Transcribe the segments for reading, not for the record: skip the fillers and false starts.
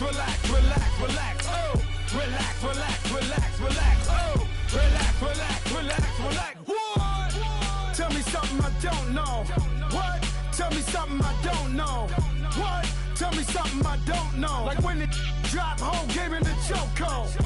relax, relax, relax, oh. Relax, relax, relax, relax, oh. Relax, relax, relax, relax. What? Tell me something I don't know. What? Tell me something I don't know. What? Tell me something I don't know. Like when it drop, whole game in the chokehold.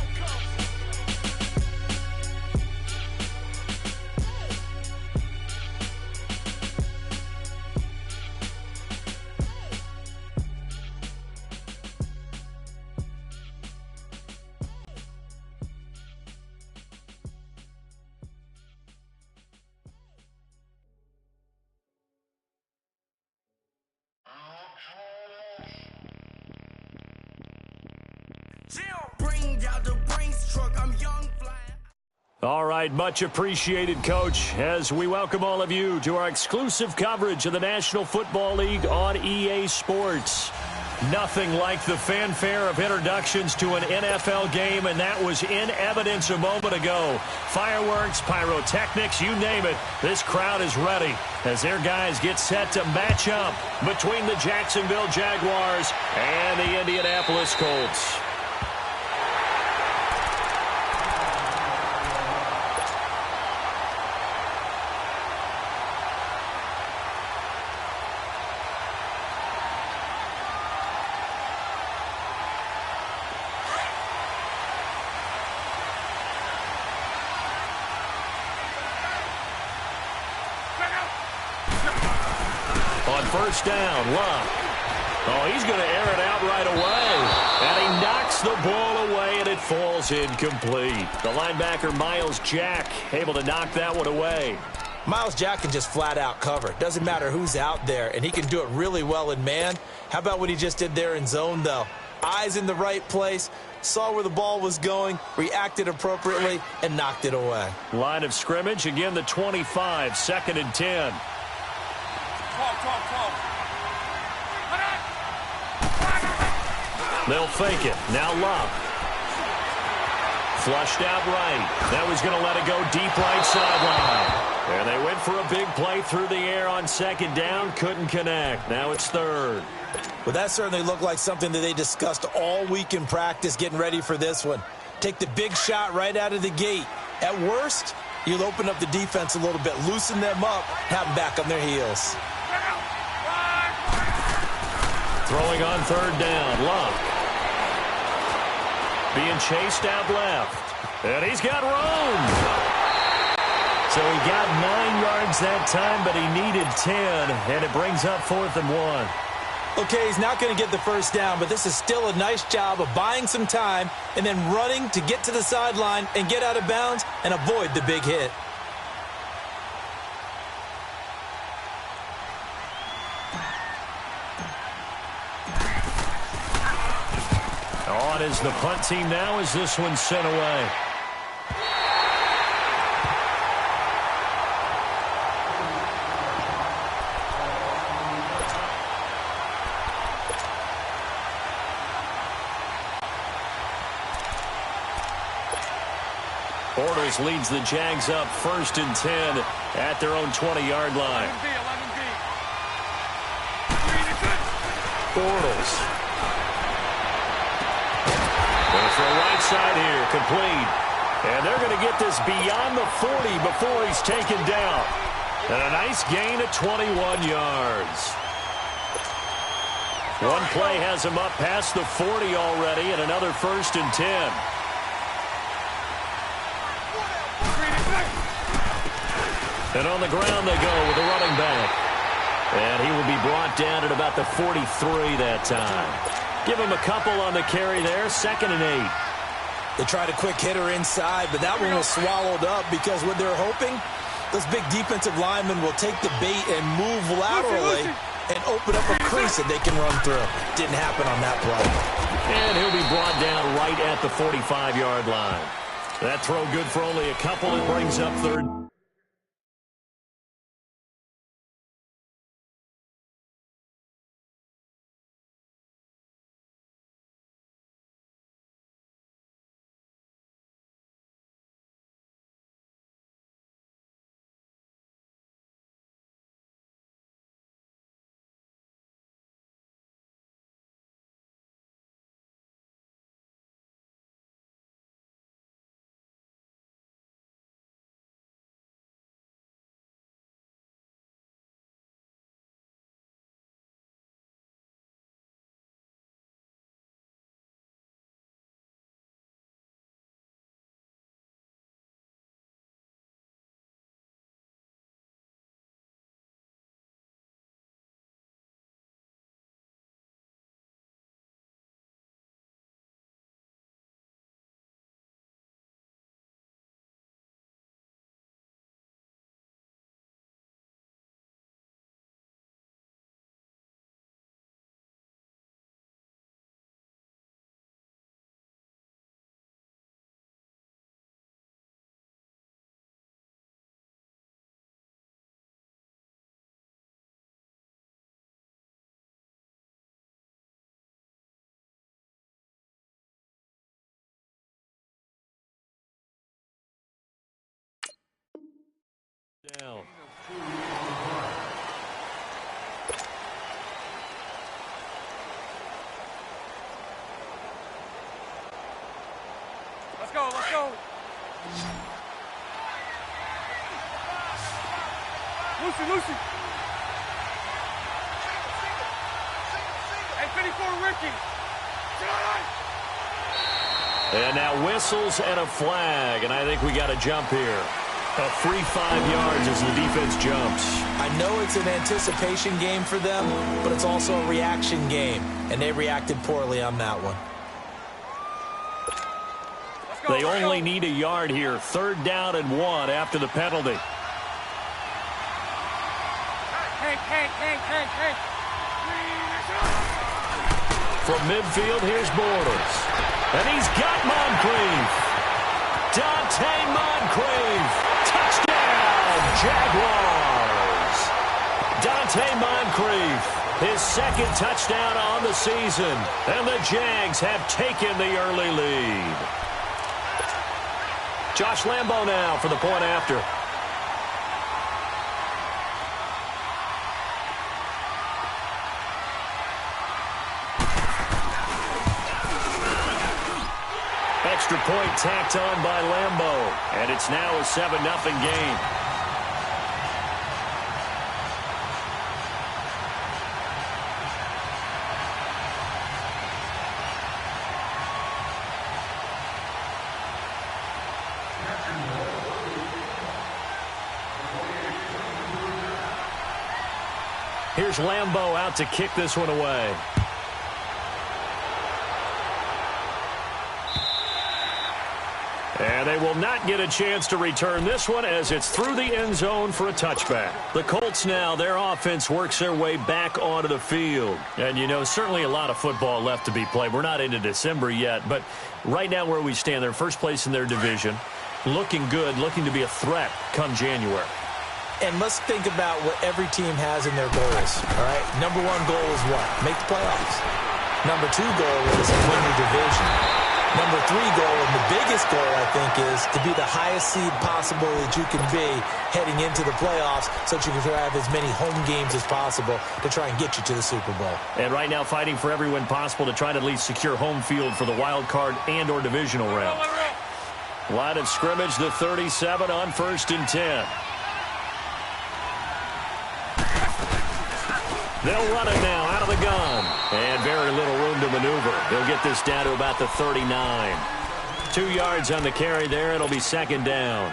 All right, much appreciated, Coach, as we welcome all of you to our exclusive coverage of the National Football League on EA Sports. Nothing like the fanfare of introductions to an NFL game, and that was in evidence a moment ago. Fireworks, pyrotechnics, you name it. This crowd is ready as their guys get set to match up between the Jacksonville Jaguars and the Indianapolis Colts. On first down, Love. Oh, he's going to air it out right away. And he knocks the ball away, and it falls incomplete. The linebacker, Miles Jack, able to knock that one away. Miles Jack can just flat out cover. Doesn't matter who's out there, and he can do it really well in man. How about what he just did there in zone, though? Eyes in the right place, saw where the ball was going, reacted appropriately, and knocked it away. Line of scrimmage, again the 25, 2nd and 10. They'll fake it. Now Love. Flushed out right. That was going to let it go deep right sideline. And they went for a big play through the air on 2nd down. Couldn't connect. Now it's 3rd. Well, that certainly looked like something that they discussed all week in practice getting ready for this one. Take the big shot right out of the gate. At worst, you'll open up the defense a little bit, loosen them up, have them back on their heels. Throwing on 3rd down, Love. Being chased out left. And he's got room. So he got 9 yards that time, but he needed 10, and it brings up 4th and 1. Okay, he's not going to get the first down, but this is still a nice job of buying some time and then running to get to the sideline and get out of bounds and avoid the big hit. On is the punt team now as this one's sent away. Bortles leads the Jags up 1st and 10 at their own 20-yard line. Bortles. Going for a right side here, complete. And they're going to get this beyond the 40 before he's taken down. And a nice gain of 21 yards. One play has him up past the 40 already, and another 1st and 10. And on the ground they go with a running back. And he will be brought down at about the 43 that time. Give him a couple on the carry there, 2nd and 8. They tried a quick hitter inside, but that one was swallowed up because what they're hoping, those big defensive linemen will take the bait and move laterally and open up a crease that they can run through. Didn't happen on that play. And he'll be brought down right at the 45-yard line. That throw good for only a couple. It brings up 3rd. down. Let's go, let's go. Lucy. Hey, 54, Ricky. And now whistles and a flag, and I think we got a jump here. A free 5 yards as the defense jumps. I know it's an anticipation game for them, but it's also a reaction game, and they reacted poorly on that one. They only need a yard here. 3rd down and 1 after the penalty. Hank. From midfield, here's Bortles. And he's got Moncrief. Dante Moncrief. Touchdown, Jaguars. Dante Moncrief, his 2nd touchdown on the season. And the Jags have taken the early lead. Josh Lambo now for the point after. Extra point tacked on by Lambo, and it's now a 7-0 game. Here's Lambo out to kick this one away. And they will not get a chance to return this one as it's through the end zone for a touchback. The Colts now, their offense works their way back onto the field. And, you know, certainly a lot of football left to be played. We're not into December yet, but right now where we stand, they're first place in their division. Looking good, looking to be a threat come January. And let's think about what every team has in their goals, all right? Number 1 goal is what? Make the playoffs. Number 2 goal is win your division. Number 3 goal, and the biggest goal, I think, is to be the highest seed possible that you can be heading into the playoffs so that you can have as many home games as possible to try and get you to the Super Bowl. And right now fighting for every win possible to try to at least secure home field for the wild card and or divisional round. Line of scrimmage, the 37 on 1st and 10. They'll run it now out of the gun. And very little room to maneuver. They'll get this down to about the 39. 2 yards on the carry there. It'll be 2nd down.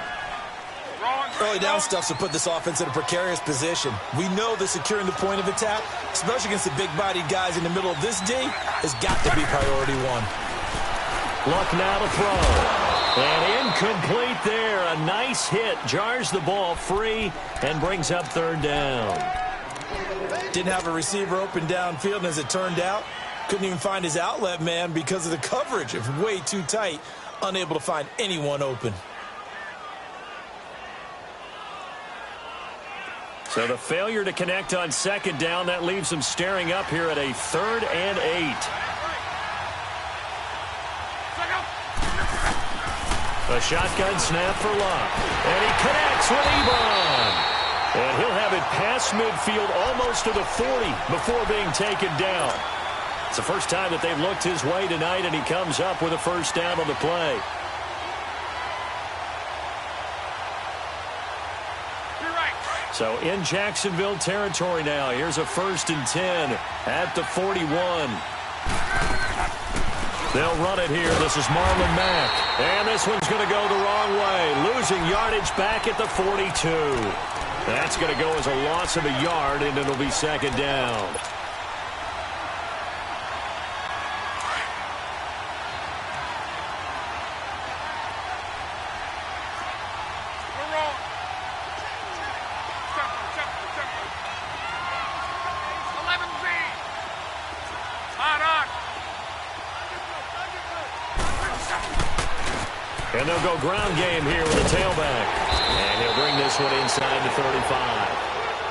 Early down stuff to put this offense in a precarious position. We know that securing the point of attack, especially against the big-bodied guys in the middle of this D, has got to be priority 1. Luck now to throw. And incomplete there. A nice hit. Jars the ball free and brings up 3rd down. Didn't have a receiver open downfield, and as it turned out, couldn't even find his outlet man because of the coverage. It was way too tight, unable to find anyone open. So the failure to connect on 2nd down, that leaves them staring up here at a 3rd and 8. A shotgun snap for Luck. And he connects with Ebron. And he'll have it past midfield almost to the 40 before being taken down. It's the first time that they've looked his way tonight, and he comes up with a 1st down on the play. So in Jacksonville territory now. Here's a 1st and 10 at the 41. They'll run it here. This is Marlon Mack. And this one's going to go the wrong way. Losing yardage back at the 42. That's going to go as a loss of a yard, and it'll be 2nd down. And they'll go ground game here with a tailback. And he'll bring this one inside the 35.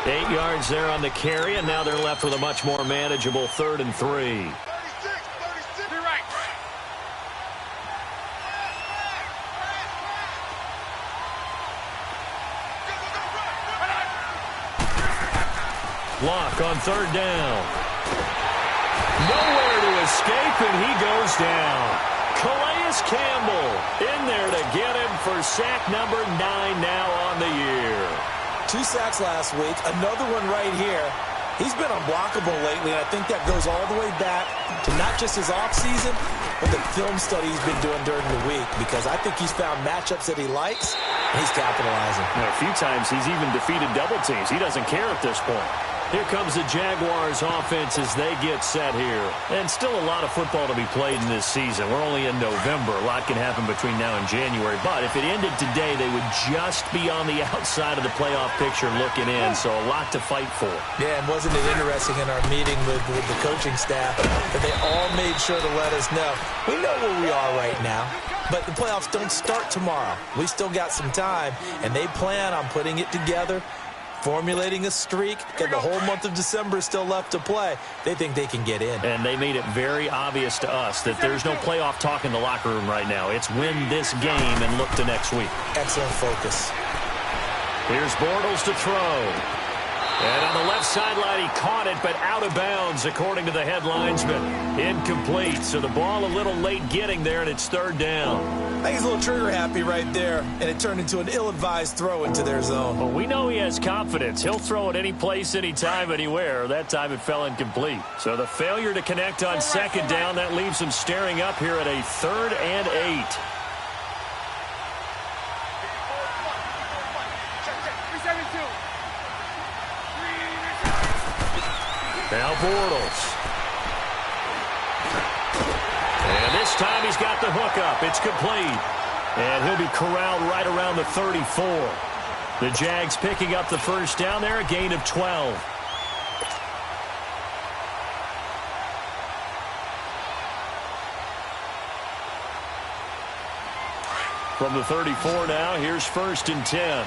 8 yards there on the carry, and now they're left with a much more manageable 3rd and 3. Lock on third down. Nowhere to escape, and he goes down. Calais Campbell in there to get him for sack number 9 now on the year. 2 sacks last week, another one right here. He's been unblockable lately, and I think that goes all the way back to not just his offseason, but the film study he's been doing during the week, because I think he's found matchups that he likes, and he's capitalizing. A few times he's even defeated double teams. He doesn't care at this point. Here comes the Jaguars offense as they get set here. And still a lot of football to be played in this season. We're only in November. A lot can happen between now and January. But if it ended today, they would just be on the outside of the playoff picture looking in. So a lot to fight for. Yeah, and wasn't it interesting in our meeting with the coaching staff that they all made sure to let us know. We know where we are right now, but the playoffs don't start tomorrow. We still got some time, and they plan on putting it together, formulating a streak. Got the whole month of December still left to play. They think they can get in. And they made it very obvious to us that there's no playoff talk in the locker room right now. It's win this game and look to next week. Excellent focus. Here's Bortles to throw. And on the left sideline, he caught it, but out of bounds, according to the head linesman. Incomplete. So the ball a little late getting there, and it's third down. I think he's a little trigger happy right there, and it turned into an ill-advised throw into their zone. Well, we know he has confidence. He'll throw it any place, anytime, anywhere. That time it fell incomplete. So the failure to connect on second down, that leaves him staring up here at a 3rd and 8. Now Bortles. And this time he's got the hook up. It's complete. And he'll be corralled right around the 34. The Jags picking up the first down there, a gain of 12. From the 34 now, here's 1st and 10.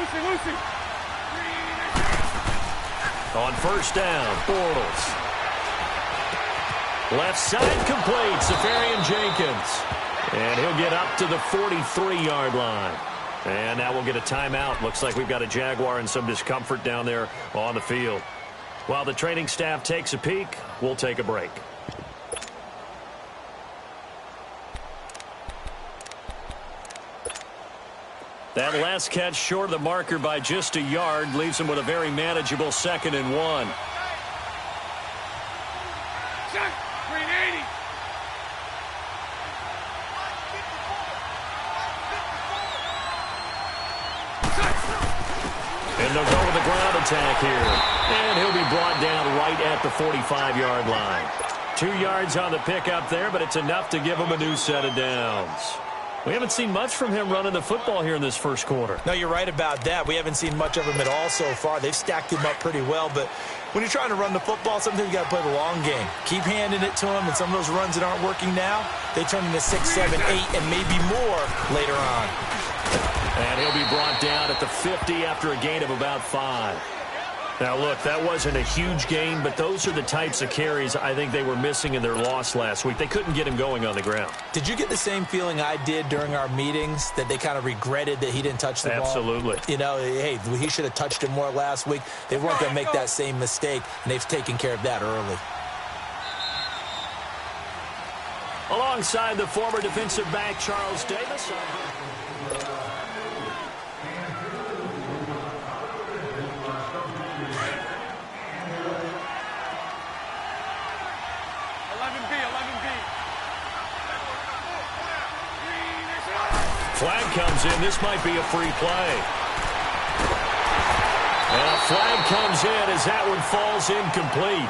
Lucy. On first down, Bortles. Left side complete, Safarian Jenkins. And he'll get up to the 43-yard line. And now we'll get a timeout. Looks like we've got a Jaguar in some discomfort down there on the field. While the training staff takes a peek, we'll take a break. That last catch short of the marker by just a yard leaves him with a very manageable 2nd and 1. And they'll go with the ground attack here. And he'll be brought down right at the 45-yard line. 2 yards on the pickup there, but it's enough to give him a new set of downs. We haven't seen much from him running the football here in this first quarter. No, you're right about that. We haven't seen much of him at all so far. They've stacked him up pretty well, but when you're trying to run the football, sometimes you got to play the long game. Keep handing it to him, and some of those runs that aren't working now, they turn into 6, 7, 8, and maybe more later on. And he'll be brought down at the 50 after a gain of about 5. Now, look, that wasn't a huge gain, but those are the types of carries I think they were missing in their loss last week. They couldn't get him going on the ground. Did you get the same feeling I did during our meetings, that they kind of regretted that he didn't touch the ball? Absolutely. You know, hey, he should have touched it more last week. They weren't going to make that same mistake, and they've taken care of that early. Alongside the former defensive back, Charles Davis. Flag comes in. This might be a free play. And a flag comes in as that one falls incomplete.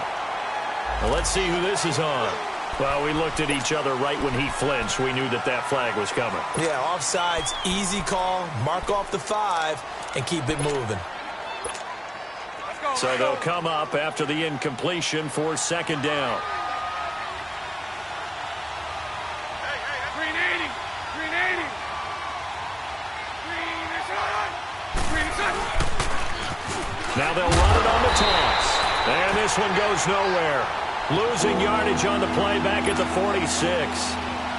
Well, let's see who this is on. Well, we looked at each other right when he flinched. We knew that that flag was coming. Yeah, offsides, easy call. Mark off the 5 and keep it moving. So they'll come up after the incompletion for 2nd down. Now they'll run it on the toss. And this one goes nowhere. Losing yardage on the play back at the 46.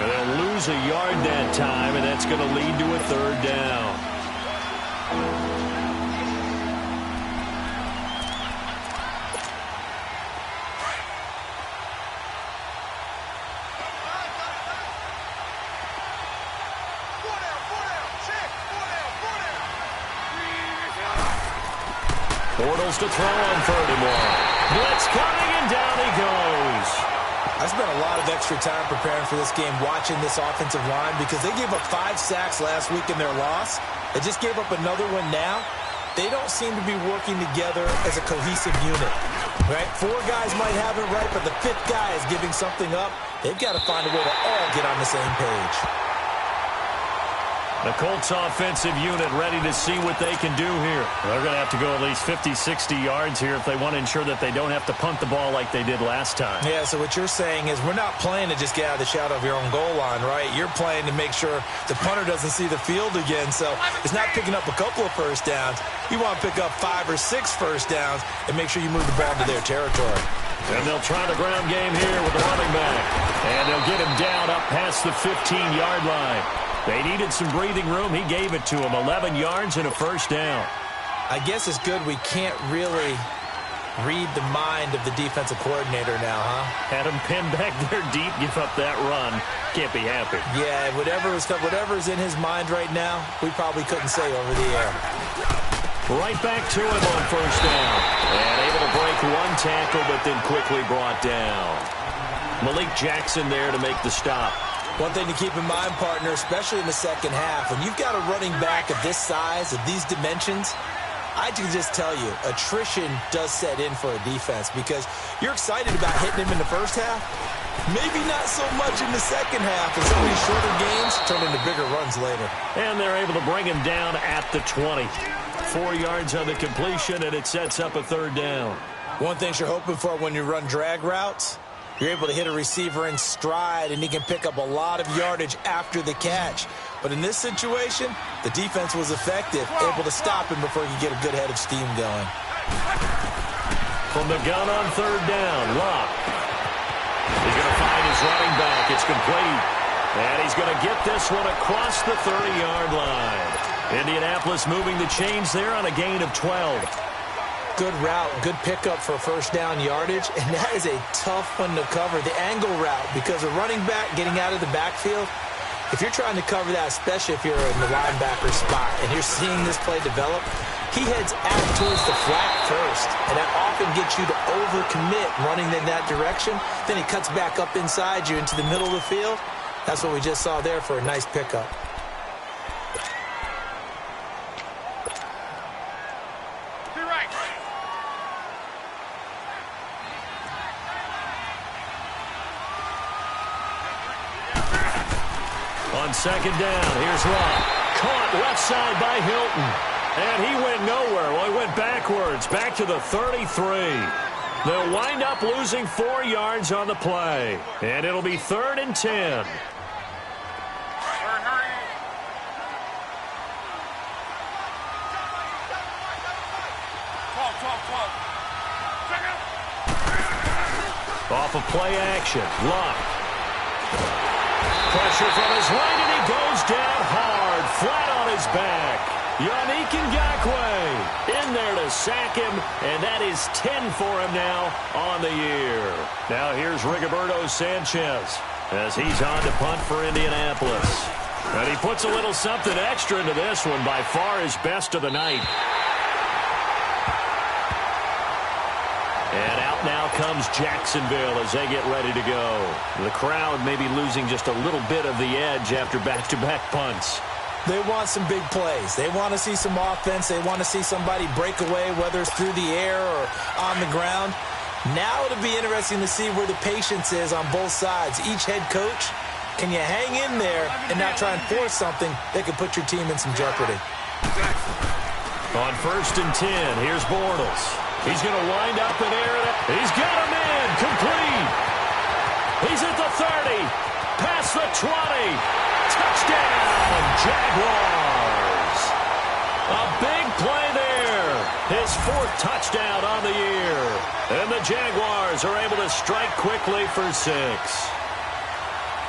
And they'll lose a yard that time, and that's going to lead to a third down. Bortles to throw on 31. Blitz coming, and down he goes. I spent a lot of extra time preparing for this game, watching this offensive line, because they gave up 5 sacks last week in their loss. They just gave up another one now. They don't seem to be working together as a cohesive unit. Right? 4 guys might have it right, but the 5th guy is giving something up. They've got to find a way to all get on the same page. The Colts offensive unit ready to see what they can do here. They're going to have to go at least 50, 60 yards here if they want to ensure that they don't have to punt the ball like they did last time. Yeah, so what you're saying is we're not playing to just get out of the shadow of your own goal line, right? You're playing to make sure the punter doesn't see the field again. So it's not picking up a couple of first downs. You want to pick up 5 or 6 first downs and make sure you move the ball into their territory. And they'll try the ground game here with the running back. And they'll get him down up past the 15-yard line. They needed some breathing room. He gave it to him. 11 yards and a first down. I guess it's good we can't really read the mind of the defensive coordinator now, huh? Had him pinned back there deep, give up that run. Can't be happy. Yeah, whatever's in his mind right now, we probably couldn't say over the air. Right back to him on first down. And able to break one tackle, but then quickly brought down. Malik Jackson there to make the stop. One thing to keep in mind, partner, especially in the second half, when you've got a running back of this size, of these dimensions, I can just tell you, attrition does set in for a defense because you're excited about hitting him in the first half. Maybe not so much in the second half, and some of these shorter gains turn into bigger runs later. And they're able to bring him down at the 20. 4 yards on the completion, and it sets up a third down. One thing you're hoping for when you run drag routes, you're able to hit a receiver in stride, and he can pick up a lot of yardage after the catch. But in this situation, the defense was effective, able to stop him before he could get a good head of steam going. From the gun on third down, Locke. He's going to find his running back. It's complete. And he's going to get this one across the 30-yard line. Indianapolis moving the chains there on a gain of 12. Good route, good pickup for first down yardage, and that is a tough one to cover, the angle route, because a running back getting out of the backfield, if you're trying to cover that, especially if you're in the linebacker spot and you're seeing this play develop, he heads out towards the flat first, and that often gets you to overcommit running in that direction. Then he cuts back up inside you into the middle of the field. That's what we just saw there for a nice pickup. On second down, here's Locke. Caught left side by Hilton. And he went nowhere. Well, he went backwards, back to the 33. They'll wind up losing 4 yards on the play. And it'll be 3rd and 10. Off of play action, Locke. Pressure from his right, and he goes down hard, flat on his back. Yannick Ngakoue in there to sack him, and that is 10 for him now on the year. Now here's Rigoberto Sanchez as he's on to punt for Indianapolis. And he puts a little something extra into this one, by far his best of the night. And out now comes Jacksonville as they get ready to go. The crowd may be losing just a little bit of the edge after back-to-back punts. They want some big plays. They want to see some offense. They want to see somebody break away, whether it's through the air or on the ground. Now it'll be interesting to see where the patience is on both sides. Each head coach, can you hang in there and not try and force something that could put your team in some jeopardy? On 1st and 10, here's Bortles. He's going to wind up in air. He's got him in. Complete. He's at the 30. Past the 20. Touchdown, Jaguars. A big play there. His 4th touchdown on the year. And the Jaguars are able to strike quickly for 6.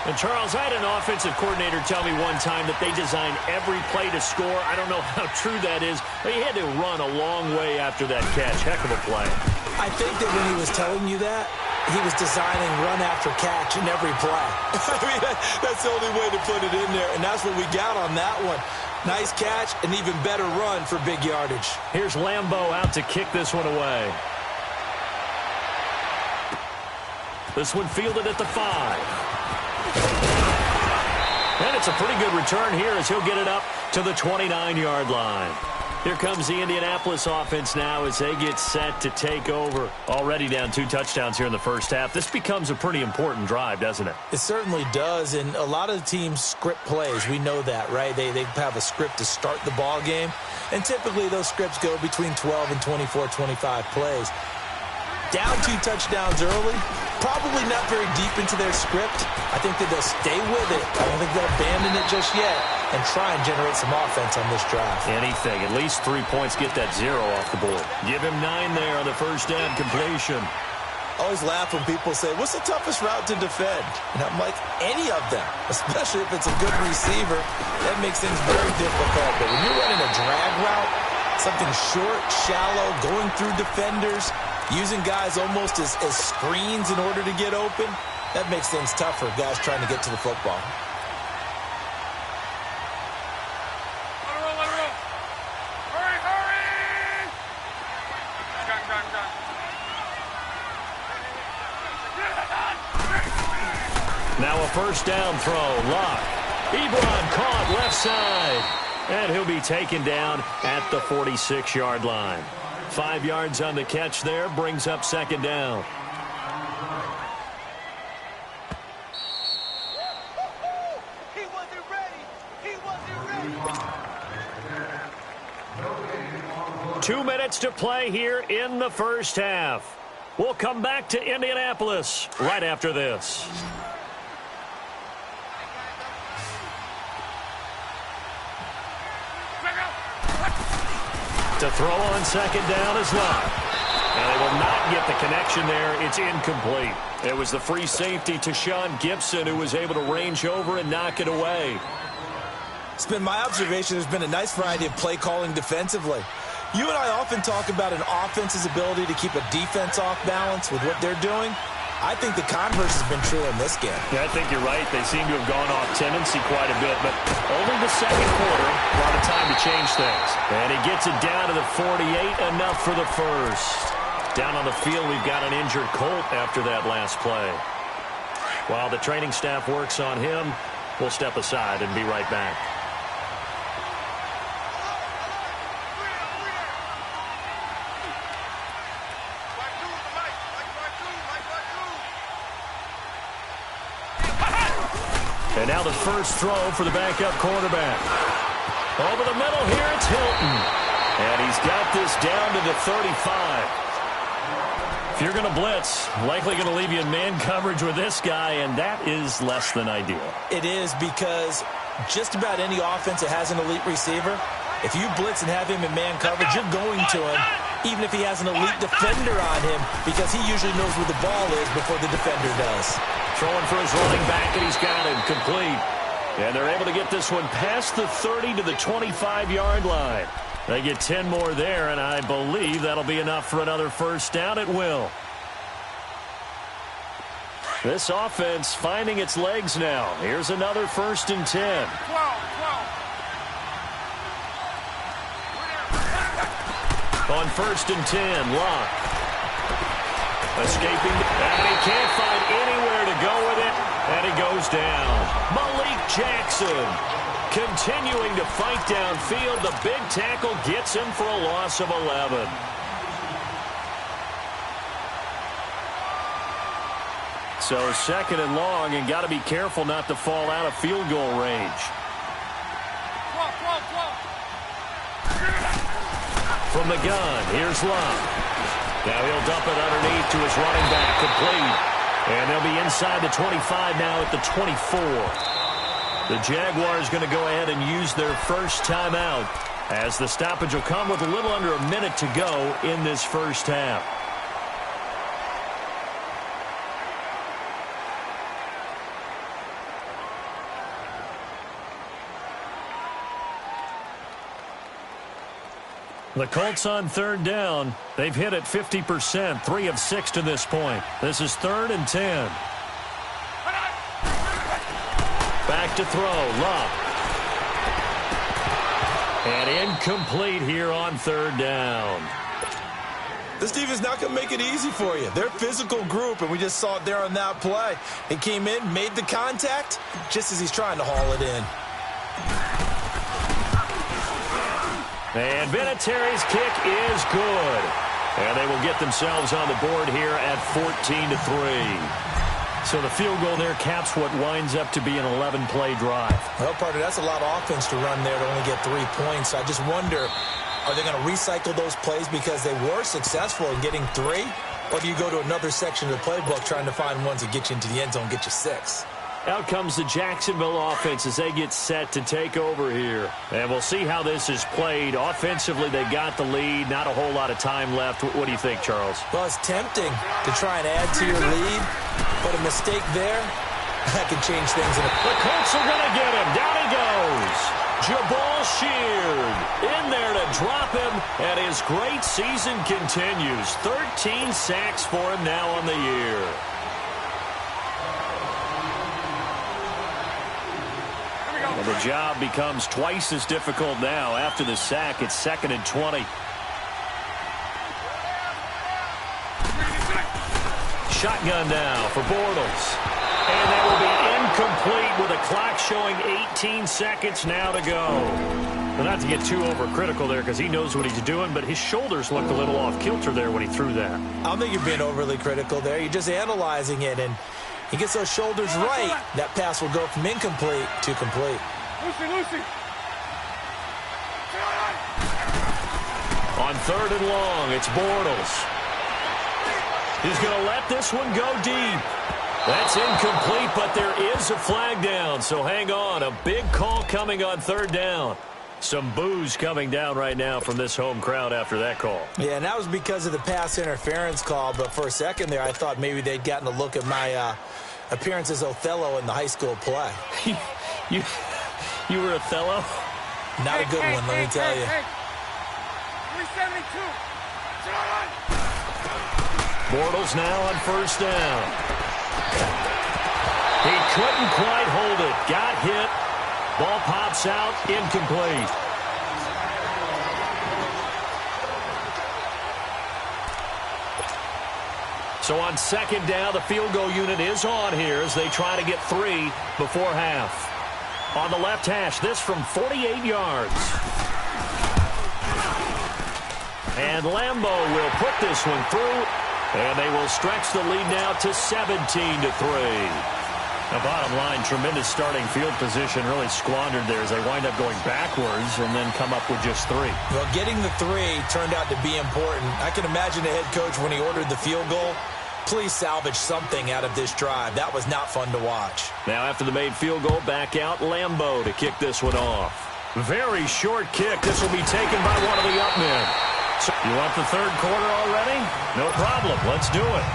And, Charles, I had an offensive coordinator tell me one time that they design every play to score. I don't know how true that is, but he had to run a long way after that catch. Heck of a play. I think that when he was telling you that, he was designing run after catch in every play. I mean, that's the only way to put it in there, and that's what we got on that one. Nice catch, an even better run for big yardage. Here's Lambeau out to kick this one away. This one fielded at the 5. And it's a pretty good return here as he'll get it up to the 29-yard line. Here comes the Indianapolis offense now as they get set to take over. Already down 2 touchdowns here in the first half. This becomes a pretty important drive, doesn't it? It certainly does, and a lot of the teams script plays. We know that, right? They have a script to start the ball game, and typically those scripts go between 12 and 24, 25 plays. Down 2 touchdowns early, probably not very deep into their script. I think that they'll stay with it. I don't think they'll abandon it just yet and try and generate some offense on this drive. Anything. At least 3 points, get that 0 off the board. Give him 9 there on the first down completion. I always laugh when people say, what's the toughest route to defend? And I'm like, any of them, especially if it's a good receiver. That makes things very difficult. But when you're running a drag route, something short, shallow, going through defenders, using guys almost as screens in order to get open, that makes things tough for guys trying to get to the football. Now a first down throw. Locke. Ebron caught left side. And he'll be taken down at the 46-yard line. 5 yards on the catch there. Brings up second down. He wasn't ready. He wasn't ready. 2 minutes to play here in the first half. We'll come back to Indianapolis right after this. To throw on second down is Locke. And they will not get the connection there. It's incomplete. It was the free safety to Sean Gibson who was able to range over and knock it away. It's been my observation there's been a nice variety of play calling defensively. You and I often talk about an offense's ability to keep a defense off balance with what they're doing. I think the converse has been true in this game. Yeah, I think you're right. They seem to have gone off tendency quite a bit, but only the second quarter, a lot of time to change things. And he gets it down to the 48, enough for the first. Down on the field, we've got an injured Colt after that last play. While the training staff works on him, we'll step aside and be right back. And now the first throw for the backup quarterback. Over the middle here, it's Hilton. And he's got this down to the 35. If you're going to blitz, likely going to leave you in man coverage with this guy, and that is less than ideal. It is, because just about any offense that has an elite receiver, if you blitz and have him in man coverage, you're going to him, even if he has an elite defender on him, because he usually knows where the ball is before the defender does. Throwing for his running back, and he's got him complete. And they're able to get this one past the 30 to the 25-yard line. They get 10 more there, and I believe that'll be enough for another first down. It will. This offense finding its legs now. Here's another 1st and 10. 12. On 1st and 10, Locke. Escaping, and he can't find anywhere to go with it, and he goes down. Malik Jackson continuing to fight downfield. The big tackle gets him for a loss of 11. So 2nd and long, and got to be careful not to fall out of field goal range. 12. From the gun, here's Locke. Now he'll dump it underneath to his running back, complete. And they'll be inside the 25 now at the 24. The Jaguars going to go ahead and use their first timeout, as the stoppage will come with a little under a minute to go in this first half. The Colts on third down. They've hit it 50%, 3 of 6 to this point. This is 3rd and 10. Back to throw, Love. And incomplete here on third down. This defense not going to make it easy for you. They're a physical group, and we just saw it there on that play. He came in, made the contact, just as he's trying to haul it in. And Vinatieri's kick is good. And they will get themselves on the board here at 14-3. So the field goal there caps what winds up to be an 11-play drive. Well, partner, that's a lot of offense to run there to only get 3 points. I just wonder, are they going to recycle those plays because they were successful in getting 3? Or do you go to another section of the playbook trying to find ones that get you into the end zone, get you 6? Out comes the Jacksonville offense as they get set to take over here. And we'll see how this is played. Offensively, they got the lead. Not a whole lot of time left. What do you think, Charles? Well, it's tempting to try and add to your lead, but a mistake there, that could change things. The Colts are going to get him. Down he goes. Jabal Sheard in there to drop him, and his great season continues. 13 sacks for him now on the year. Well, the job becomes twice as difficult now. After the sack, it's 2nd and 20. Shotgun now for Bortles. And that will be incomplete with a clock showing 18 seconds now to go. Well, not to get too overcritical there because he knows what he's doing, but his shoulders looked a little off kilter there when he threw that. I don't think you're being overly critical there. You're just analyzing it, and he gets those shoulders right. That pass will go from incomplete to complete. Lucy. On 3rd and long, it's Bortles. He's going to let this one go deep. That's incomplete, but there is a flag down, so hang on. A big call coming on 3rd down. Some boos coming down right now from this home crowd after that call. Yeah, and that was because of the pass interference call, but for a second there, I thought maybe they'd gotten a look at my appearance as Othello in the high school play. You were Othello? Not a good one, let me tell you. 372. Bortles now on 1st down. He couldn't quite hold it. Got hit. Ball pops out. Incomplete. So on 2nd down, the field goal unit is on here as they try to get 3 before half. On the left hash, this from 48 yards. And Lambeau will put this one through. And they will stretch the lead now to 17-3. Now, bottom line, tremendous starting field position, really squandered there as they wind up going backwards and then come up with just 3. Well, getting the 3 turned out to be important. I can imagine the head coach when he ordered the field goal. Please salvage something out of this drive. That was not fun to watch. Now, after the made field goal, back out Lambeau to kick this one off. Very short kick. This will be taken by one of the up men. So you want the 3rd quarter already? No problem. Let's do it.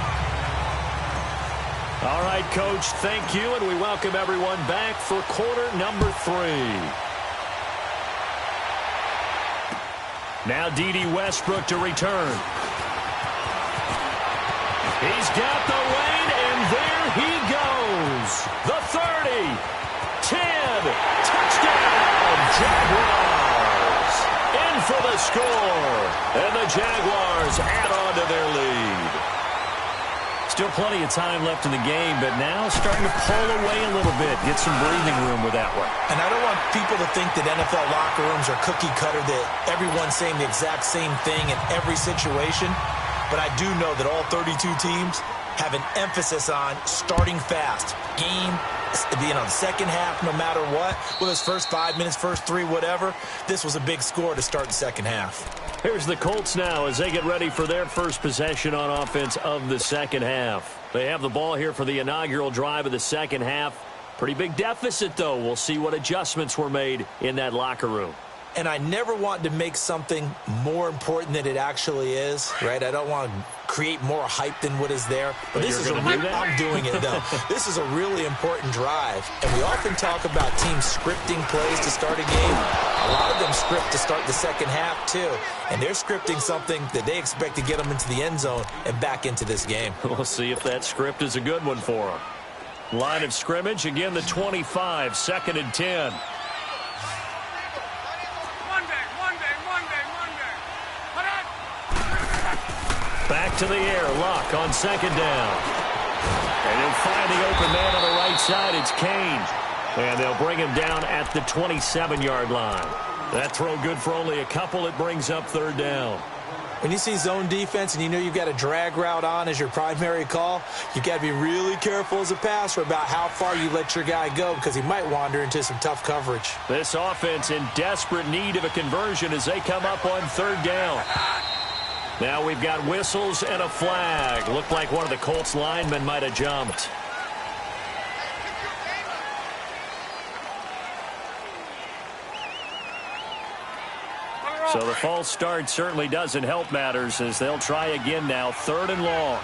All right, Coach, thank you, and we welcome everyone back for quarter number 3. Now D.D. Westbrook to return. He's got the lane, and there he goes. The 30, 10, touchdown, Jaguars. In for the score, and the Jaguars add on to their lead. Still plenty of time left in the game, but now starting to pull away a little bit, get some breathing room with that one. And I don't want people to think that NFL locker rooms are cookie cutter, that everyone's saying the exact same thing in every situation. But I do know that all 32 teams have an emphasis on starting fast. Game, being on the second half, no matter what. Whether it's first 5 minutes, first 3, whatever. This was a big score to start the second half. Here's the Colts now as they get ready for their first possession on offense of the second half. They have the ball here for the inaugural drive of the second half. Pretty big deficit, though. We'll see what adjustments were made in that locker room. and I never want to make something more important than it actually is, right? I don't want to create more hype than what is there. But this is I'm doing it, though. This is a really important drive, and we often talk about teams scripting plays to start a game. A lot of them script to start the second half, too, and they're scripting something that they expect to get them into the end zone and back into this game. We'll see if that script is a good one for them. Line of scrimmage, again, the 25, 2nd and 10. Back to the air, Luck on 2nd down. And he'll find the open man on the right side. It's Kane. And they'll bring him down at the 27-yard line. That throw good for only a couple. It brings up 3rd down. When you see zone defense and you know you've got a drag route on as your primary call, you've got to be really careful as a passer about how far you let your guy go because he might wander into some tough coverage. This offense in desperate need of a conversion as they come up on 3rd down. Now we've got whistles and a flag. Looked like one of the Colts linemen might have jumped. So the false start certainly doesn't help matters as they'll try again now. 3rd and long.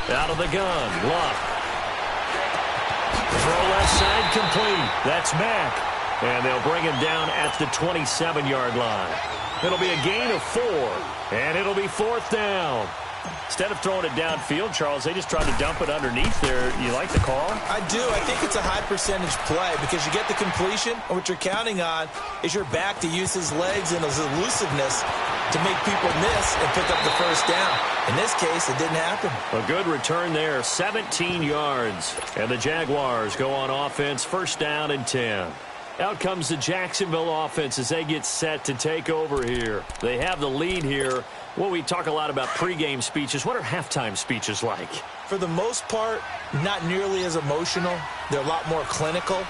Out of the gun. Luck. Throw left side complete. That's Mack. And they'll bring him down at the 27-yard line. It'll be a gain of 4. And it'll be 4th down. Instead of throwing it downfield, Charles, they just tried to dump it underneath there. You like the call? I do. I think it's a high percentage play because you get the completion, and what you're counting on is your back to use his legs and his elusiveness to make people miss and pick up the 1st down. In this case, it didn't happen. A good return there, 17 yards. And the Jaguars go on offense, 1st down and 10. Out comes the Jacksonville offense as they get set to take over here. They have the lead here. Well, we talk a lot about pregame speeches. What are halftime speeches like? For the most part, not nearly as emotional. They're a lot more clinical.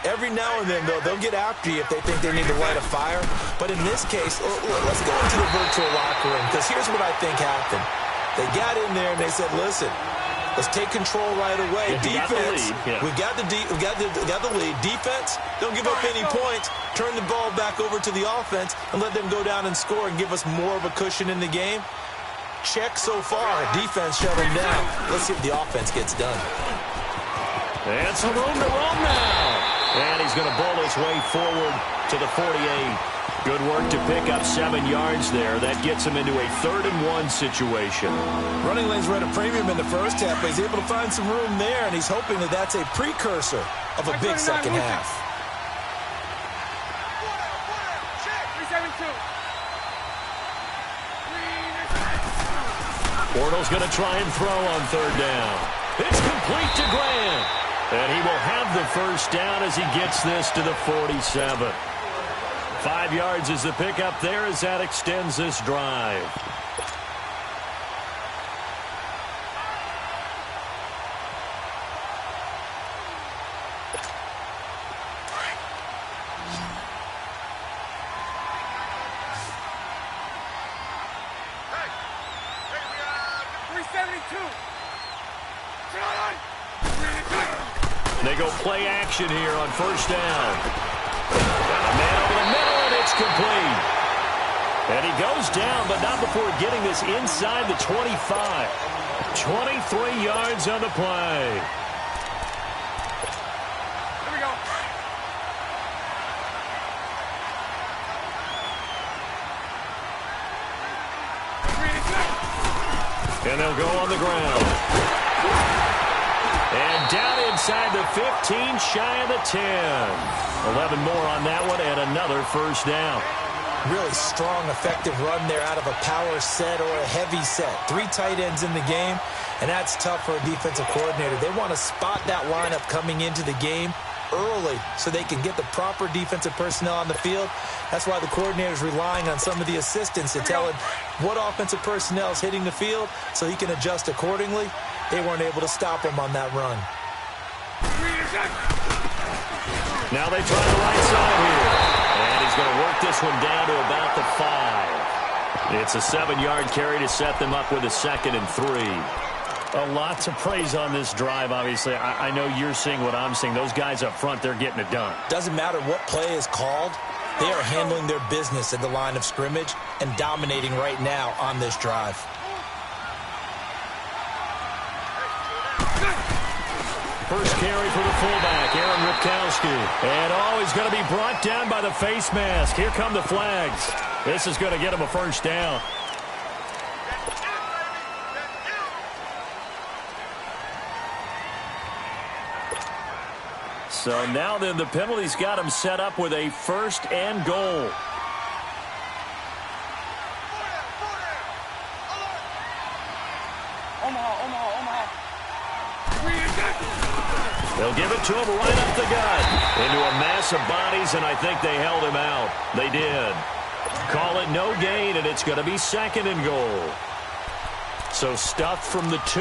Every now and then, though, they'll get after you if they think they need to light a fire. But in this case, let's go into the virtual locker room because here's what I think happened. They got in there and they said, listen, let's take control right away. Defense, we've got the lead. Defense, don't give up any points. Turn the ball back over to the offense and let them go down and score and give us more of a cushion in the game. Check so far. Defense shut them down. Let's see if the offense gets done. And some room to roam now. And he's going to bowl his way forward to the 48. Good work to pick up 7 yards there. That gets him into a 3rd and 1 situation. Running lanes were at a premium in the first half, but he's able to find some room there, and he's hoping that that's a precursor of a big second half. Bortles going to try and throw on 3rd down. It's complete to Grant. And he will have the 1st down as he gets this to the 47. 5 yards is the pickup there as that extends this drive. They go play action here on 1st down. Got a man over the middle, and it's complete. And he goes down, but not before getting this inside the 25. 23 yards on the play. Here we go. And they'll go on the ground. And down inside the 15, shy of the 10. 11 more on that one, and another 1st down. Really strong, effective run there out of a power set or a heavy set. 3 tight ends in the game, and that's tough for a defensive coordinator. They want to spot that lineup coming into the game early so they can get the proper defensive personnel on the field. That's why the coordinator is relying on some of the assistants to tell him what offensive personnel is hitting the field so he can adjust accordingly. They weren't able to stop him on that run. Now they try the right side here. And he's going to work this one down to about the 5. It's a 7-yard carry to set them up with a 2nd and 3. A lot to praise on this drive, obviously. I know you're seeing what I'm seeing. Those guys up front, they're getting it done. Doesn't matter what play is called. They are handling their business at the line of scrimmage and dominating right now on this drive. First carry for the fullback, Aaron Ripkowski. And, he's going to be brought down by the face mask. Here come the flags. This is going to get him a first down. So now then the penalty's got him set up with a first and goal. They'll give it to him right up the gut. Into a mass of bodies, and I think they held him out. They did. Call it no gain, and it's going to be second and goal. So stuffed from the 2,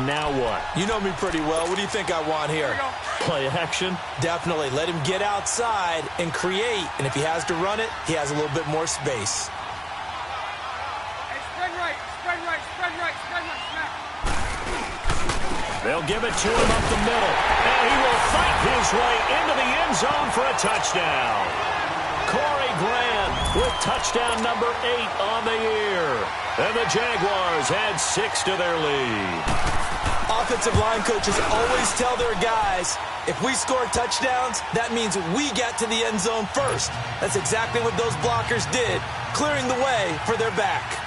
now what? You know me pretty well. What do you think I want here? Play action? Definitely. Let him get outside and create. And if he has to run it, he has a little bit more space. Hey, spread right, spread right, spread right, spread right, snap. They'll give it to him up the middle. And he will fight his way into the end zone for a touchdown. Corey Grant with touchdown number 8 on the year. And the Jaguars add 6 to their lead. Offensive line coaches always tell their guys, if we score touchdowns, that means we get to the end zone first. That's exactly what those blockers did, clearing the way for their back.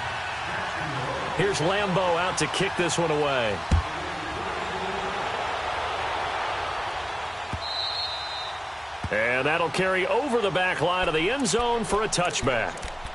Here's Lambeau out to kick this one away. And that'll carry over the back line of the end zone for a touchback.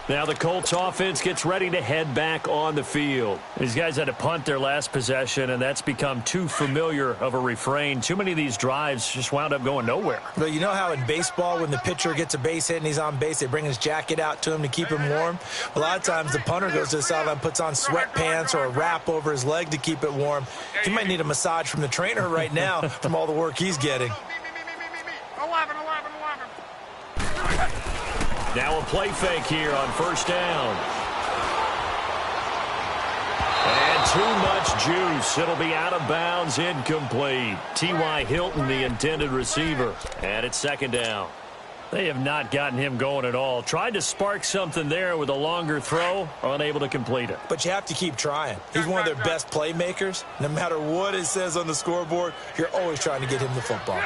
Now the Colts offense gets ready to head back on the field. These guys had to punt their last possession, and that's become too familiar of a refrain. Too many of these drives just wound up going nowhere. Well, you know how in baseball when the pitcher gets a base hit and he's on base, they bring his jacket out to him to keep him warm? A lot of times the punter goes to the sideline, puts on sweatpants or a wrap over his leg to keep it warm. He might need a massage from the trainer right now from all the work he's getting. 11. Now a play fake here on first down. And too much juice. It'll be out of bounds, incomplete. T.Y. Hilton, the intended receiver. And it's second down. They have not gotten him going at all. Tried to spark something there with a longer throw, unable to complete it. But you have to keep trying. He's one of their best playmakers. No matter what it says on the scoreboard, you're always trying to get him the football.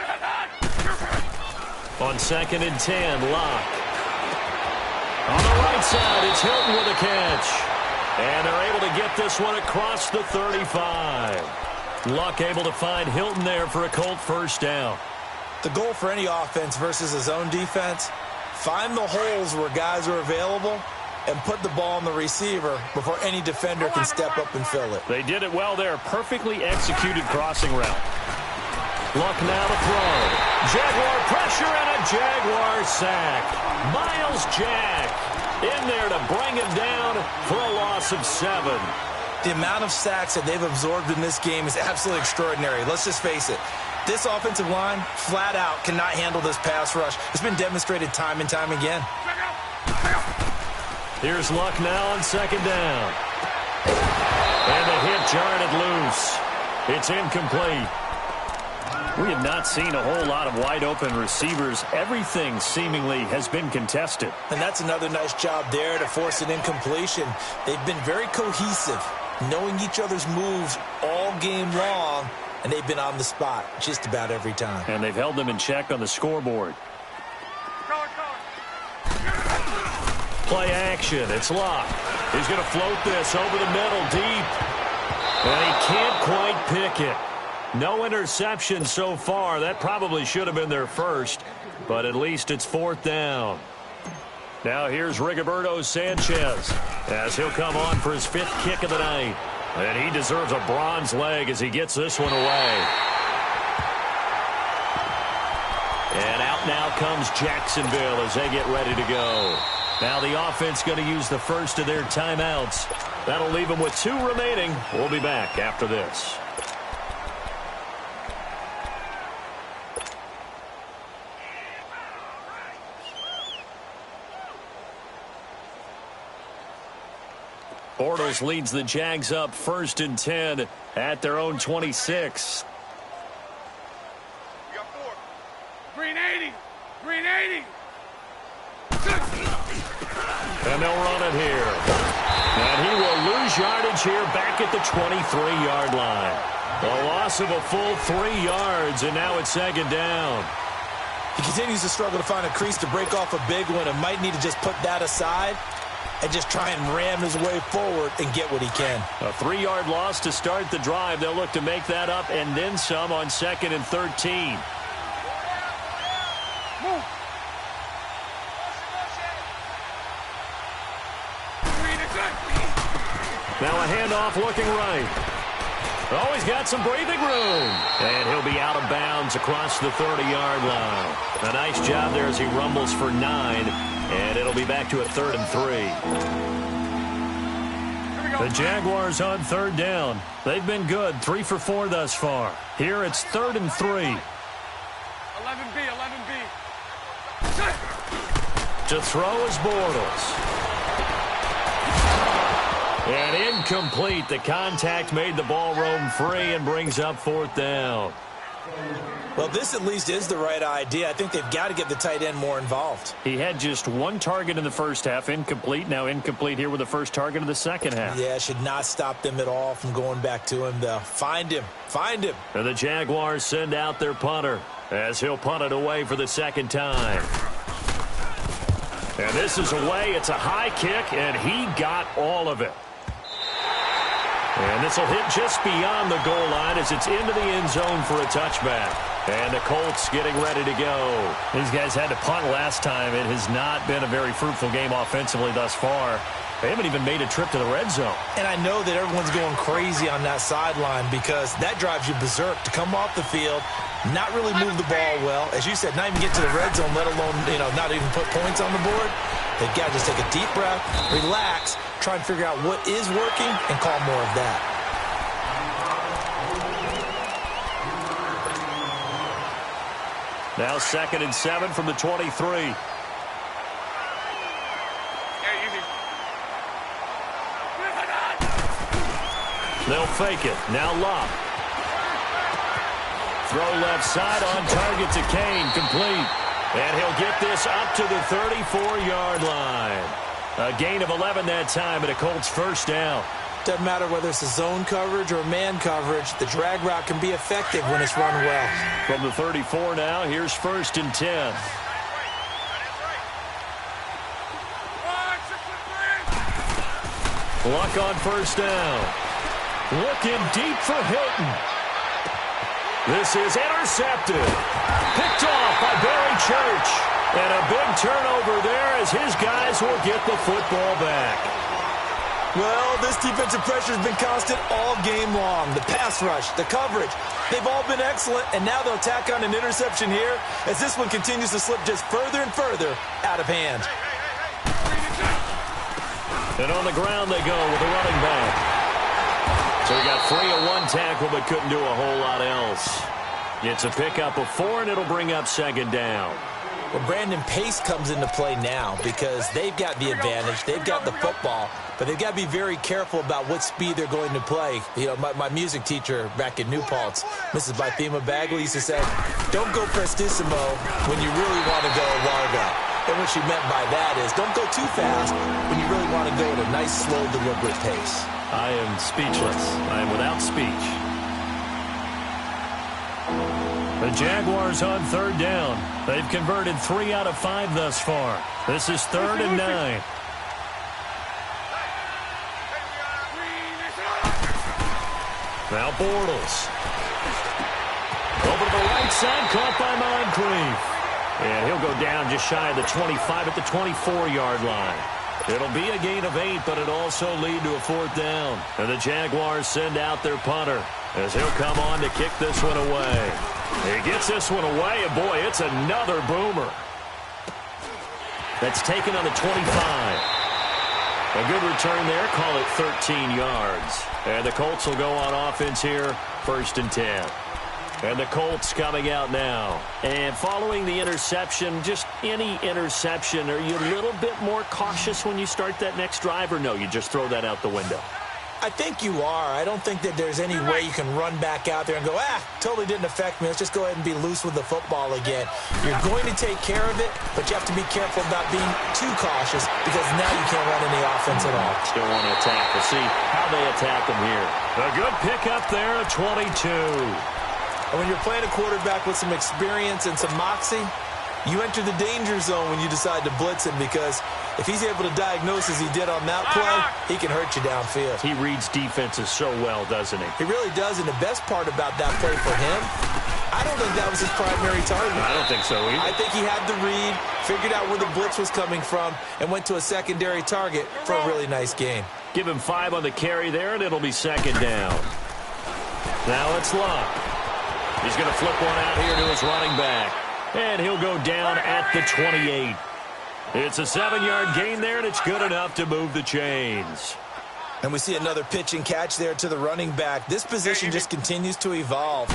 On 2nd and 10, Locke. On the right side, it's Hilton with a catch. And they're able to get this one across the 35. Luck able to find Hilton there for a Colt first down. The goal for any offense versus a zone defense, find the holes where guys are available and put the ball on the receiver before any defender can step up and fill it. They did it well there. Perfectly executed crossing route. Luck now to throw. Jaguar pressure and a Jaguar sack. Miles Jack in there to bring him down for a loss of 7. The amount of sacks that they've absorbed in this game is absolutely extraordinary. Let's just face it. This offensive line, flat out, cannot handle this pass rush. It's been demonstrated time and time again. Here's Luck now on second down. And the hit jarred it loose. It's incomplete. We have not seen a whole lot of wide-open receivers. Everything seemingly has been contested. And that's another nice job there to force an incompletion. They've been very cohesive, knowing each other's moves all game long, and they've been on the spot just about every time. And they've held them in check on the scoreboard. Play action. It's Locke. He's going to float this over the middle deep. And he can't quite pick it. No interception so far. That probably should have been their first, but at least it's 4th down. Now here's Rigoberto Sanchez as he'll come on for his 5th kick of the night. And he deserves a bronze leg as he gets this one away. And out now comes Jacksonville as they get ready to go. Now the offense going to use the first of their timeouts. That'll leave them with 2 remaining. We'll be back after this. Bortles leads the Jags up 1st and 10 at their own 26. Green 80. Green 80. And they'll run it here. And he will lose yardage here back at the 23-yard line. A loss of a full 3 yards, and now it's second down. He continues to struggle to find a crease to break off a big one and might need to just put that aside and just try and ram his way forward and get what he can. A 3-yard loss to start the drive. They'll look to make that up and then some on 2nd and 13. Move. Now a handoff looking right. Oh, he's got some breathing room. And he'll be out of bounds across the 30-yard line. A nice job there as he rumbles for 9. And it'll be back to a 3rd and 3. The Jaguars on 3rd down. They've been good, 3 for 4 thus far. Here it's 3rd and 3. 11B, 11B. To throw is Bortles. And incomplete. The contact made the ball roam free and brings up 4th down. Well, this at least is the right idea. I think they've got to get the tight end more involved. He had just 1 target in the first half, incomplete. Now incomplete here with the first target of the second half. Yeah, should not stop them at all from going back to him, though. Find him. Find him. And the Jaguars send out their punter as he'll punt it away for the second time. And this is away. It's a high kick, and he got all of it. And this will hit just beyond the goal line as it's into the end zone for a touchback. And the Colts getting ready to go. These guys had to punt last time. It has not been a very fruitful game offensively thus far. They haven't even made a trip to the red zone. And I know that everyone's going crazy on that sideline because that drives you berserk to come off the field, not really move the ball well. As you said, not even get to the red zone, let alone, not even put points on the board. They've got to just take a deep breath, relax, try and figure out what is working, and call more of that. Now 2nd and 7 from the 23. They'll fake it. Now Locke. Throw left side on target to Kane. Complete. And he'll get this up to the 34-yard line. A gain of 11 that time, and a Colts first down. Doesn't matter whether it's a zone coverage or man coverage. The drag route can be effective when it's run well. From the 34 now, here's 1st and 10. Luck on first down. Looking deep for Hilton. This is intercepted. Picked off by Barry Church. And a big turnover there as his guys will get the football back. Well, this defensive pressure has been constant all game long. The pass rush, the coverage, they've all been excellent, and now they'll tack on an interception here as this one continues to slip just further and further out of hand. And on the ground they go with the running back. So he got free of 1 tackle but couldn't do a whole lot else. It's a pickup of 4, and it'll bring up 2nd down. Well, Brandon, pace comes into play now because they've got the advantage. They've got the football, but they've got to be very careful about what speed they're going to play. My music teacher back in New Paltz, Mrs. Bythema Bagley, used to say, don't go prestissimo when you really want to go largo. And what she meant by that is don't go too fast when you really want to go at a nice, slow, deliberate pace. I am speechless. I am without speech. The Jaguars on 3rd down. They've converted 3 out of 5 thus far. This is 3rd and 9. Now Bortles. Over to the right side, caught by Moncrief. And he'll go down just shy of the 25 at the 24-yard line. It'll be a gain of 8, but it'll also lead to a 4th down. And the Jaguars send out their punter as he'll come on to kick this one away. He gets this one away, and boy, it's another boomer. That's taken on the 25. A good return there, call it 13 yards. And the Colts will go on offense here, 1st and 10. And the Colts coming out now. And following the interception, just any interception, are you a little bit more cautious when you start that next drive, or no, you just throw that out the window? I think you are. I don't think that there's any way you can run back out there and go, totally didn't affect me. Let's just go ahead and be loose with the football again. You're going to take care of it, but you have to be careful about being too cautious because now you can't run any offense at all. Still want to attack. We'll see how they attack them here. A good pickup there at 22. And when you're playing a quarterback with some experience and some moxie, you enter the danger zone when you decide to blitz him because if he's able to diagnose as he did on that play, he can hurt you downfield. He reads defenses so well, doesn't he? He really does, and the best part about that play for him, I don't think that was his primary target. I don't think so either. I think he had the read, figured out where the blitz was coming from, and went to a secondary target for a really nice game. Give him 5 on the carry there, and it'll be second down. Now it's Luck. He's going to flip one out here to his running back. And he'll go down at the 28. It's a 7-yard gain there, and it's good enough to move the chains. And we see another pitch and catch there to the running back. This position just continues to evolve.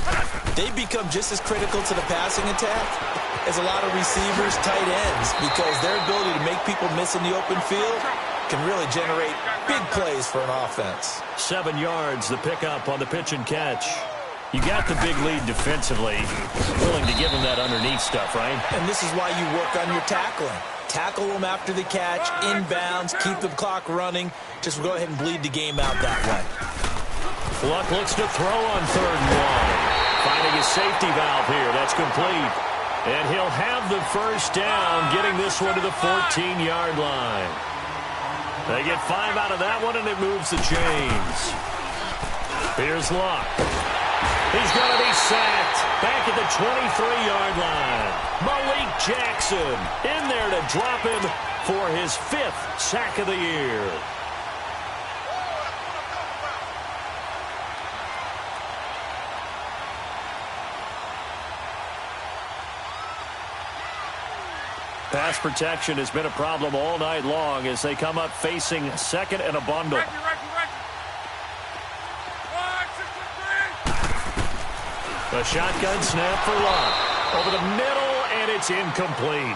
They become just as critical to the passing attack as a lot of receivers, tight ends, because their ability to make people miss in the open field can really generate big plays for an offense. 7 yards, the pickup on the pitch and catch. You got the big lead defensively. Willing to give them that underneath stuff, right? And this is why you work on your tackling. Tackle them after the catch, inbounds, keep the clock running. Just go ahead and bleed the game out that way. Luck looks to throw on 3rd and 1. Finding a safety valve here. That's complete. And he'll have the first down, getting this one to the 14-yard line. They get 5 out of that one, and it moves the chains. Here's Luck. He's going to be sacked back at the 23-yard line. Malik Jackson in there to drop him for his 5th sack of the year. Pass protection has been a problem all night long as they come up facing 2nd and a bundle. A shotgun snap for Luck. Over the middle, and it's incomplete.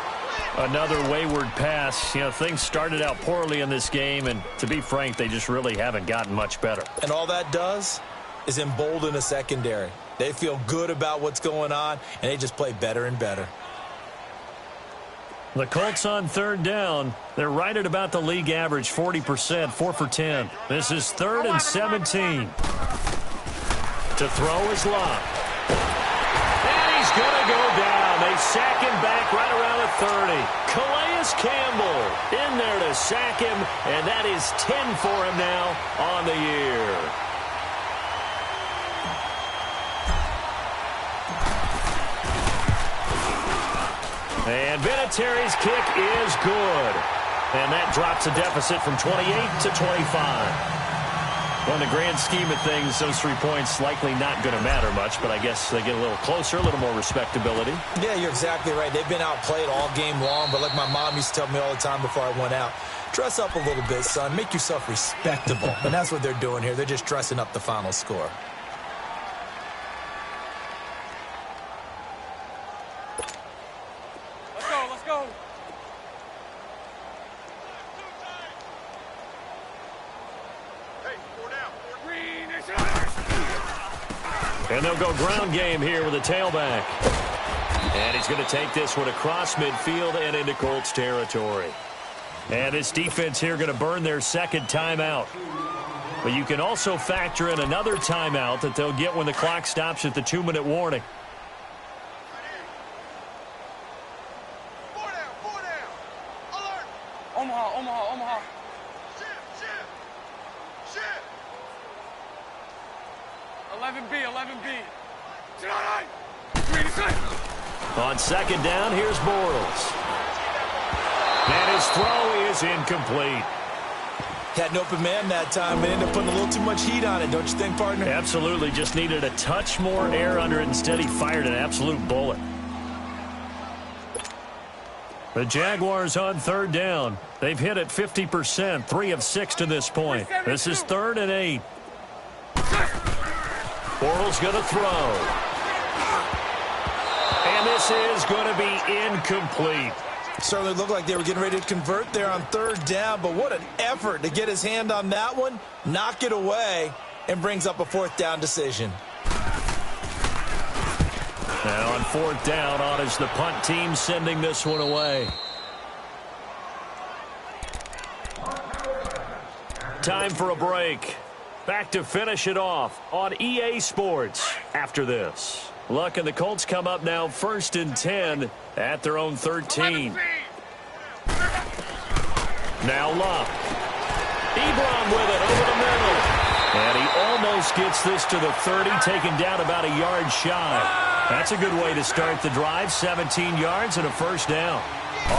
Another wayward pass. You know, things started out poorly in this game, and to be frank, they just really haven't gotten much better. And all that does is embolden a secondary. They feel good about what's going on, and they just play better and better. The Colts on 3rd down. They're right at about the league average, 40%, 4 for 10. This is 3rd and 17. To throw is Luck. And he's going to go down. They sack him back right around the 30. Calais Campbell in there to sack him, and that is 10 for him now on the year. And Vinatieri's kick is good. And that drops a deficit from 28 to 25. Well, in the grand scheme of things, those 3 points likely not going to matter much, but I guess they get a little closer, a little more respectability. Yeah, you're exactly right. They've been outplayed all game long, but like my mom used to tell me all the time before I went out, dress up a little bit, son. Make yourself respectable. And that's what they're doing here. They're just dressing up the final score. Let's go. And they'll go ground game here with a tailback. And he's going to take this one across midfield and into Colts territory. And this defense here going to burn their 2nd timeout. But you can also factor in another timeout that they'll get when the clock stops at the 2-minute warning. Omaha. 11B. On 2nd down, here's Bortles. And his throw is incomplete. Had an open man that time, but ended up putting a little too much heat on it, don't you think, partner? Absolutely. Just needed a touch more air under it. Instead, he fired an absolute bullet. The Jaguars on 3rd down. They've hit it 50%, 3 of 6 to this point. This is 3rd and 8. Bortles going to throw. And this is going to be incomplete. Certainly looked like they were getting ready to convert there on third down, but what an effort to get his hand on that one, knock it away, and brings up a fourth down decision. Now on fourth down, on is the punt team sending this one away. Time for a break. Back to finish it off on EA Sports after this. Luck and the Colts come up now 1st and 10 at their own 13. Now Luck. Ebron with it over the middle. And he almost gets this to the 30, taken down about a yard shy. That's a good way to start the drive. 17 yards and a first down.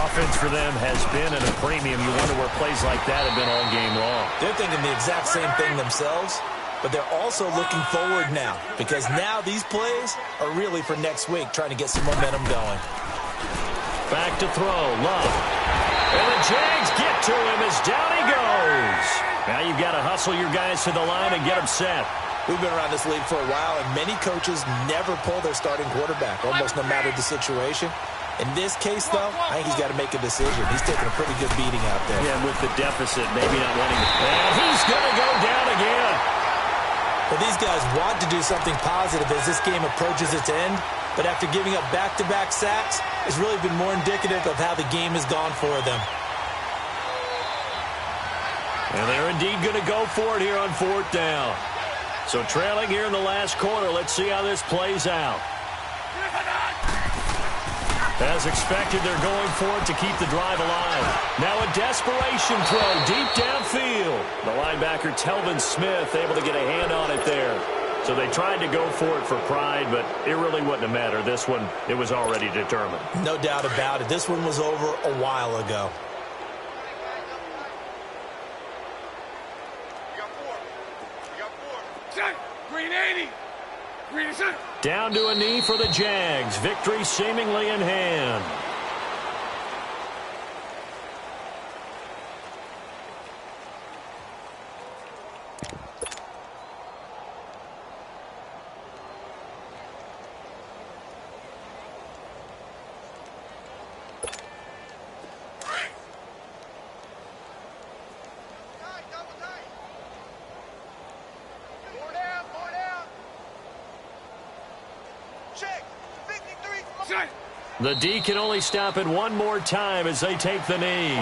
Offense for them has been at a premium. You wonder where plays like that have been all game long. They're thinking the exact same thing themselves, but they're also looking forward now because now these plays are really for next week, trying to get some momentum going. Back to throw. Love. And the Jags get to him as down he goes. Now you've got to hustle your guys to the line and get them set. We've been around this league for a while, and many coaches never pull their starting quarterback, almost no matter the situation. In this case, though, I think he's got to make a decision. He's taking a pretty good beating out there. Yeah, with the deficit, maybe not wanting to. And he's going to go down again. Well, these guys want to do something positive as this game approaches its end, but after giving up back-to-back sacks, it's really been more indicative of how the game has gone for them. And they're indeed going to go for it here on fourth down. So trailing here in the last quarter, let's see how this plays out. As expected, they're going for it to keep the drive alive. Now a desperation throw deep downfield. The linebacker, Telvin Smith, able to get a hand on it there. So they tried to go for it for pride, but it really wouldn't have mattered. This one, it was already determined. No doubt about it. This one was over a while ago. Green 80. Green is it. Down to a knee for the Jags. Victory seemingly in hand. The D can only stop it one more time as they take the knee.